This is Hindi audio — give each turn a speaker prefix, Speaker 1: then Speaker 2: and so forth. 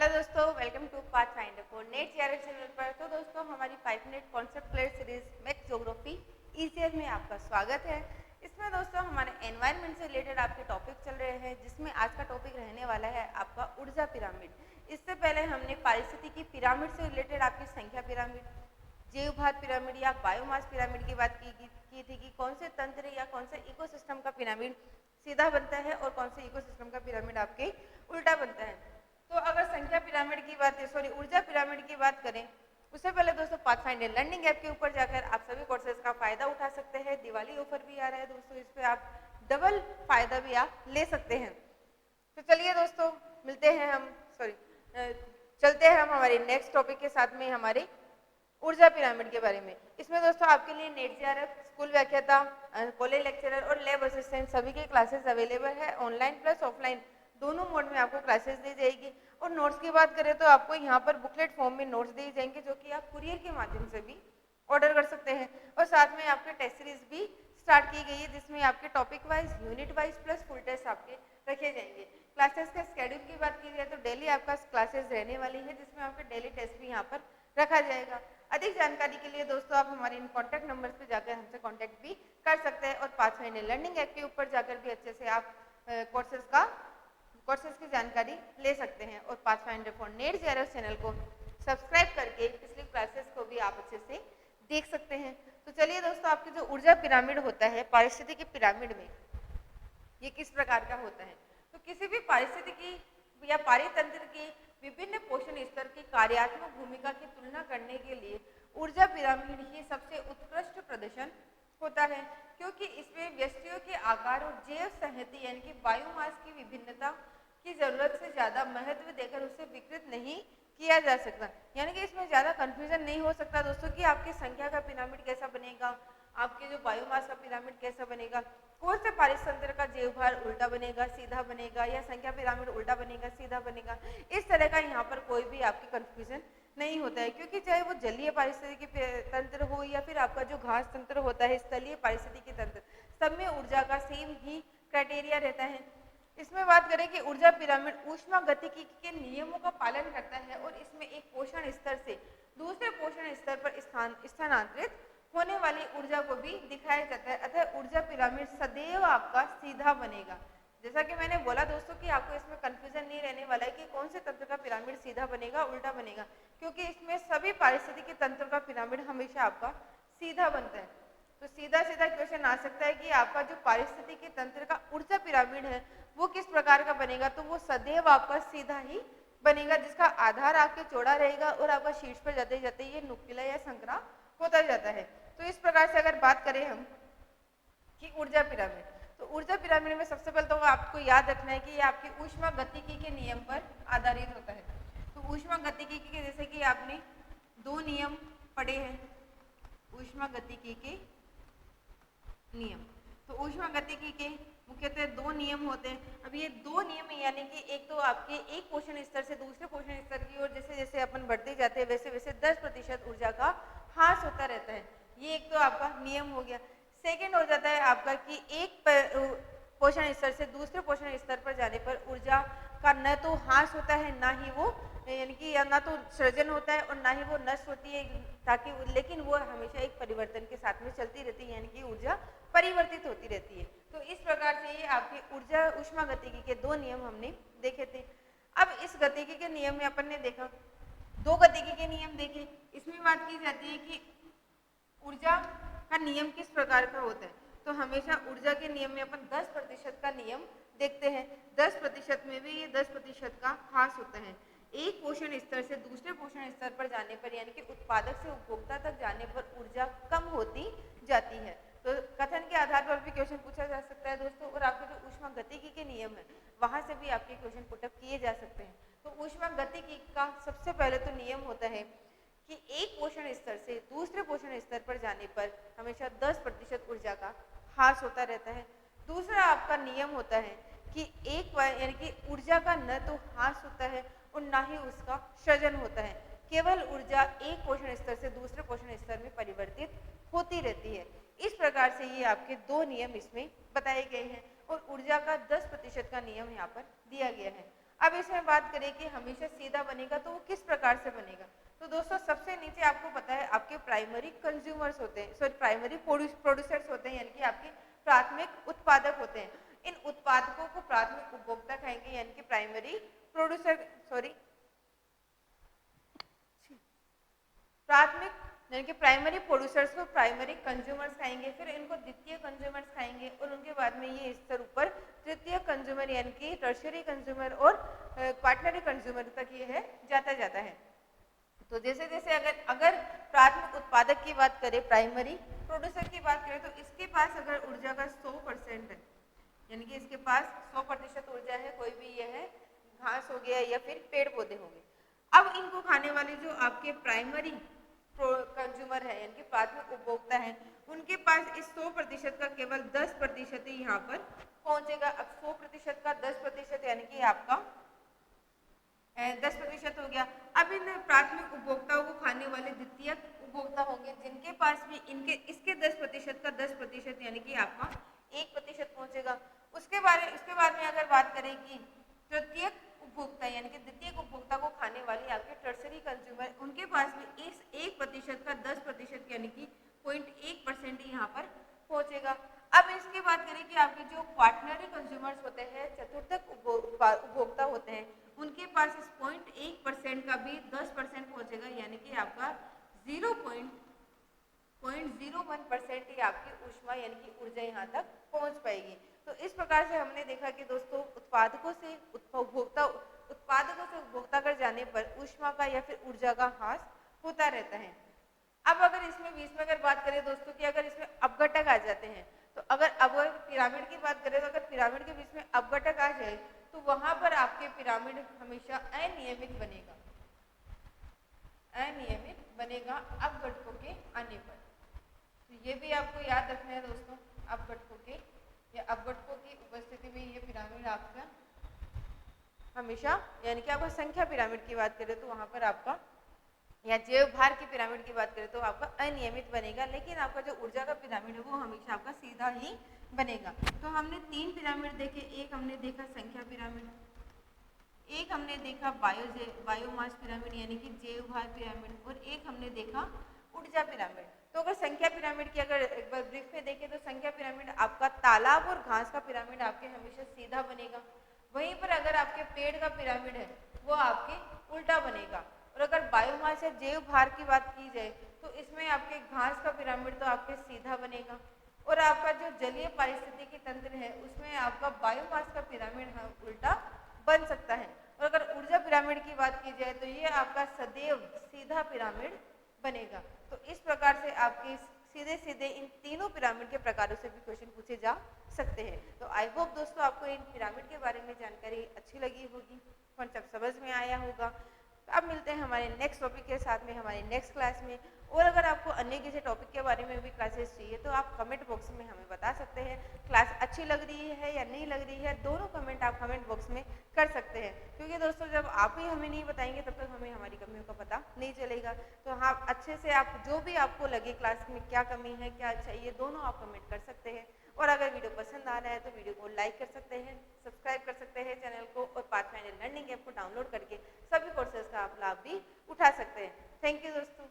Speaker 1: हेलो दोस्तों, welcome to Pathfinder for NET JRF channel पर। तो दोस्तों, हमारी 5 minute concept clear series Max geography ECS में आपका स्वागत है। इसमें दोस्तों हमारे एनवायरनमेंट से रिलेटेड आपके टॉपिक चल रहे हैं, जिसमें आज का टॉपिक रहने वाला है आपका ऊर्जा पिरामिड। इससे पहले हमने पारिस्थितिकी पिरामिड से रिलेटेड आपकी संख्या पिरामिड, जीवभार पिरामिड या बायोमास पिरामिड की बात की थी कि कौन से तंत्र या कौन से इकोसिस्टम का पिरामिड सीधा बनता है और कौन से इकोसिस्टम का पिरामिड आपके उल्टा बनता है। तो अगर संख्या पिरामिड की बात ऊर्जा पिरामिड की बात करें, उससे पहले दोस्तों पाथफाइंडर लर्निंग ऐप के ऊपर जाकर आप सभी कोर्सेज का फायदा उठा सकते हैं। दिवाली ऑफर भी आ रहा है दोस्तों, इस पे आप डबल फायदा भी आप ले सकते हैं। तो चलिए दोस्तों, मिलते हैं हम चलते हैं हम हमारे नेक्स्ट टॉपिक के साथ में, हमारे ऊर्जा पिरामिड के बारे में। इसमें दोस्तों आपके लिए नेट जीआरएफ, स्कूल व्याख्याता, कॉलेज लेक्चरर और लैब असिस्टेंट सभी के क्लासेस अवेलेबल है। ऑनलाइन प्लस ऑफलाइन दोनों मोड में आपको क्लासेस दी जाएगी। और नोट्स की बात करें तो आपको यहाँ पर बुकलेट फॉर्म में नोट्स दिए जाएंगे, जो कि आप कुरियर के माध्यम से भी ऑर्डर कर सकते हैं। और साथ में आपके टेस्ट सीरीज भी स्टार्ट की गई है, जिसमें आपके topic wise, unit wise plus full test आपके रखे जाएंगे। क्लासेस के शेड्यूल की बात की जाए तो डेली आपका क्लासेस रहने वाली है, जिसमें आपके डेली टेस्ट भी यहाँ पर रखा जाएगा। अधिक जानकारी के लिए दोस्तों आप हमारे इन कॉन्टैक्ट नंबर्स पर जाकर हमसे कॉन्टैक्ट भी कर सकते हैं। और पाथफाइंडर लर्निंग ऐप के ऊपर जाकर भी अच्छे से आप कोर्सेज की जानकारी ले सकते हैं। और pathfinder for NET JRF channel को सब्सक्राइब करके पिछली क्लासेस को भी आप अच्छे से देख सकते हैं। तो चलिए दोस्तों, आपके जो ऊर्जा पिरामिड होता है पारिस्थितिकी पिरामिड में, ये किस प्रकार का होता है। तो किसी भी पारिस्थितिकी या पारितंत्र की विभिन्न पोषण स्तर की कार्यात्मक भूमिका की तुलना करने के लिए ऊर्जा पिरामिड ही सबसे उत्कृष्ट प्रदर्शन होता है, क्योंकि इसमें व्यष्टियों के आकार और जैव संहति यानी कि बायोमास की विभिन्नता की जरूरत से ज्यादा महत्व देकर उसे विकृत नहीं किया जा सकता। यानी कि इसमें ज्यादा कंफ्यूजन नहीं हो सकता दोस्तों कि आपकी संख्या का पिरामिड कैसा बनेगा, आपके जो बायोमास का पिरामिड कैसा बनेगा, कौन से पारितंत्र का जीवभार उल्टा बनेगा सीधा बनेगा, या संख्या पिरामिड उल्टा बनेगा सीधा बनेगा। इस तरह का यहाँ पर कोई भी आपकी कंफ्यूजन नहीं होता है, क्योंकि चाहे वो जलीय पारिस्थितिकी तंत्र हो या फिर आपका जो घास तंत्र होता है, स्थलीय पारिस्थितिकी तंत्र, सब में ऊर्जा का सेम ही क्राइटेरिया रहता है। इसमें बात करें कि ऊर्जा पिरामिड ऊष्मा गतिकी के नियमों का पालन करता है और इसमें एक पोषण स्तर से दूसरे पोषण स्तर पर स्थानांतरित होने वाली ऊर्जा को भी दिखाया जाता है। अतः ऊर्जा पिरामिड सदैव आपका सीधा बनेगा। जैसा कि मैंने बोला दोस्तों कि आपको इसमें कंफ्यूजन नहीं रहने वाला है कि कौन से तंत्र का पिरामिड सीधा बनेगा उल्टा बनेगा, क्योंकि इसमें सभी पारिस्थितिकी तंत्र का पिरामिड हमेशा आपका सीधा बनता है। तो सीधा सीधा क्वेश्चन आ सकता है कि आपका जो पारिस्थितिकी तंत्र का ऊर्जा पिरामिड है वो किस प्रकार का बनेगा। तो वो सदैव आपका सीधा ही बनेगा, जिसका आधार आपके चौड़ा रहेगा और आपका शीर्ष पर जाते जाते ये नुकीला या संकरा होता जाता है। तो इस प्रकार से अगर बात करें हम कि ऊर्जा पिरामिड, तो ऊर्जा पिरामिड में सबसे पहले तो आपको याद रखना है कि ये आपकी ऊष्मा गतिकी के नियम पर आधारित होता है। तो ऊष्मा गतिकी के जैसे कि आपने दो नियम पढ़े हैं, ऊष्मा गतिकी के नियम। तो ऊष्मा गतिकी के मुख्यतः दो नियम होते हैं। अब ये दो नियम यानी कि एक तो आपके एक पोषण स्तर से दूसरे पोषण स्तर की ओर जैसे जैसे अपन बढ़ते जाते हैं वैसे वैसे 10% ऊर्जा का ह्रास होता रहता है। ये एक तो आपका नियम हो गया। सेकेंड हो जाता है आपका कि एक पोषण स्तर से दूसरे पोषण स्तर पर जाने पर ऊर्जा का न तो ह्रास होता है ना ही वो यानी कि ना तो सृजन होता है और ना ही वो नष्ट होती है, ताकि लेकिन वो हमेशा एक परिवर्तन के साथ में चलती रहती है, यानी कि ऊर्जा परिवर्तित होती रहती है। तो इस प्रकार से ये आपकी ऊर्जा ऊष्मा गतिकी के दो नियम हमने देखे थे। अब इस गतिकी के नियम में अपन ने देखा दो गतिकी के नियम देखे। इसमें बात की जाती है कि ऊर्जा का नियम किस प्रकार का होता है। तो हमेशा ऊर्जा के नियम में अपन 10% का नियम देखते हैं। 10% में भी ये 10% का ह्रास होता है। एक पोषण स्तर से दूसरे पोषण स्तर पर जाने पर यानी कि उत्पादक से उपभोक्ता तक जाने पर ऊर्जा कम होती जाती है। तो कथन के आधार पर भी क्वेश्चन पूछा जा सकता है दोस्तों। और आपके जो ऊष्मा गतिकी के नियम है वहां से भी आपके क्वेश्चन पुटअप किए जा सकते हैं। तो ऊष्मा गतिकी का सबसे पहले तो नियम होता है कि एक पोषण स्तर से दूसरे पोषण स्तर पर जाने पर हमेशा 10% ऊर्जा का ह्रास होता रहता है। दूसरा आपका नियम होता है कि एक यानी कि ऊर्जा का न तो ह्रास होता है और ना ही उसका सृजन होता है। केवल ऊर्जा एक पोषण स्तर से दूसरे पोषण स्तर में परिवर्तित होती रहती है। इस प्रकार से ये आपके दो नियम इसमें बताए गए हैं और ऊर्जा का 10% का नियम यहाँ पर दिया गया है। अब इसमें बात करें कि हमेशा सीधा बनेगा तो वो किस प्रकार से बनेगा। तो दोस्तों सबसे नीचे आपको पता है आपके प्राइमरी कंज्यूमर्स होते हैं, सॉरी प्राइमरी प्रोड्यूसर्स होते हैं, यानी कि आपके प्राथमिक उत्पादक होते हैं। इन उत्पादकों को प्राथमिक उपभोक्ता खाएंगे, यानी कि प्राइमरी प्रोड्यूसर सॉरी प्राथमिक यानी कि प्राइमरी प्रोड्यूसर्स को प्राइमरी कंज्यूमर्स खाएंगे, फिर इनको द्वितीय कंज्यूमर्स खाएंगे और उनके बाद में ये स्तर ऊपर तृतीय कंज्यूमर यानी कि टर्शियरी कंज्यूमर और क्वार्टनरी कंज्यूमर तक ये है जाता है। तो जैसे जैसे अगर प्राथमिक उत्पादक की बात करें, प्राइमरी प्रोड्यूसर की बात करें, तो इसके पास अगर ऊर्जा का 100% है, यानी कि इसके पास 100% ऊर्जा है, कोई भी यह है घास हो गया या फिर पेड़ पौधे हो गए। अब इनको खाने वाले जो आपके प्राइमरी कंज्यूमर है यानी कि प्राथमिक उपभोक्ता है, उनके पास इस 100% का केवल 10% ही यहाँ पर पहुंचेगा। अब 100% का 10% यानी कि आपका 10% हो गया। अब इन प्राथमिक उपभोक्ताओं को खाने वाले द्वितीय उपभोक्ता होंगे, जिनके पास भी इसके 10% का 10% यानी कि आपका 1% पहुंचेगा। उसके बाद में अगर बात करें कि तृतीय उपभोक्ता यानी कि द्वितीय उपभोक्ता को खाने वाले आपके टर्सरी कंज्यूमर, उनके पास भी इस 1% का 10% यानी कि 0.1% यहाँ पर पहुंचेगा। अब इसके बात करें कि आपके जो क्वार्टनरी कंज्यूमर्स होते हैं, चतुर्थक उपभोक्ता होते हैं, उनके पास इस 0.1% का भी 10% पहुंचेगा, यानी कि आपका 0.01% ही आपकी ऊष्मा यानी कि ऊर्जा यहाँ तक पहुंच पाएगी। तो इस प्रकार से हमने देखा कि दोस्तों उत्पादकों से उपभोक्ता कर जाने पर ऊष्मा का या फिर ऊर्जा का ह्रास होता रहता है। अब अगर इसमें बीच में अगर बात करें दोस्तों कि अगर इसमें अपघटक आ जाते हैं, तो अगर पिरामिड की बात करें, तो अगर पिरामिड के बीच में अपघटक आ जाए तो वहां पर आपके पिरामिड हमेशा अनियमित बनेगा अपघटकों के आने पर। तो ये भी आपको याद रखना है दोस्तों, अपघटकों की उपस्थिति में ये पिरामिड आपका हमेशा यानी कि आपका संख्या पिरामिड की बात करें तो वहां पर आपका या जैव भार की पिरामिड की बात करें तो आपका अनियमित बनेगा, लेकिन आपका जो ऊर्जा का पिरामिड है वो हमेशा आपका सीधा ही बनेगा। तो हमने 3 पिरामिड देखे, एक हमने देखा संख्या पिरामिड, एक हमने देखा बायोमास पिरामिड यानी कि जैव भार पिरामिड, और एक हमने देखा ऊर्जा पिरामिड। तो अगर संख्या पिरामिड की अगर एक बार ब्रीफ में देखें तो संख्या पिरामिड आपका तालाब और घास का पिरामिड आपके हमेशा सीधा बनेगा। वहीं पर अगर आपके पेड़ का पिरामिड है वो आपके उल्टा बनेगा। और अगर बायोमास या जैव भार की बात की जाए तो इसमें आपके घास का पिरामिड तो आपके सीधा बनेगा, और आपका जो जलीय पारिस्थितिकी तंत्र है उसमें आपका बायोमास का पिरामिड उल्टा बन सकता है। और अगर ऊर्जा पिरामिड की बात की जाए तो ये आपका सदैव सीधा पिरामिड बनेगा। तो इस प्रकार से आपके सीधे सीधे इन तीनों पिरामिड के प्रकारों से भी क्वेश्चन पूछे जा सकते हैं। तो आई होप दोस्तों आपको इन पिरामिड के बारे में जानकारी अच्छी लगी होगी, कॉन्सेप्ट समझ में आया होगा। तो अब मिलते हैं हमारे नेक्स्ट टॉपिक के साथ में हमारे नेक्स्ट क्लास में। और अगर आपको अन्य किसी टॉपिक के बारे में भी क्लासेस चाहिए तो आप कमेंट बॉक्स में हमें बता सकते हैं। क्लास अच्छी लग रही है या नहीं लग रही है, दोनों कमेंट आप कमेंट बॉक्स में कर सकते हैं, क्योंकि दोस्तों जब आप ही हमें नहीं बताएंगे तब तक हमें हमारी कमियों का पता नहीं चलेगा। तो हाँ, अच्छे से आप जो भी आपको लगे क्लास में क्या कमी है क्या चाहिए, दोनों आप कमेंट कर सकते हैं। और अगर वीडियो पसंद आ रहा है तो वीडियो को लाइक कर सकते हैं, सब्सक्राइब कर सकते हैं चैनल को, और पाथफाइंडर लर्निंग ऐप को डाउनलोड करके सभी कोर्सेज का आप लाभ भी उठा सकते हैं। थैंक यू दोस्तों।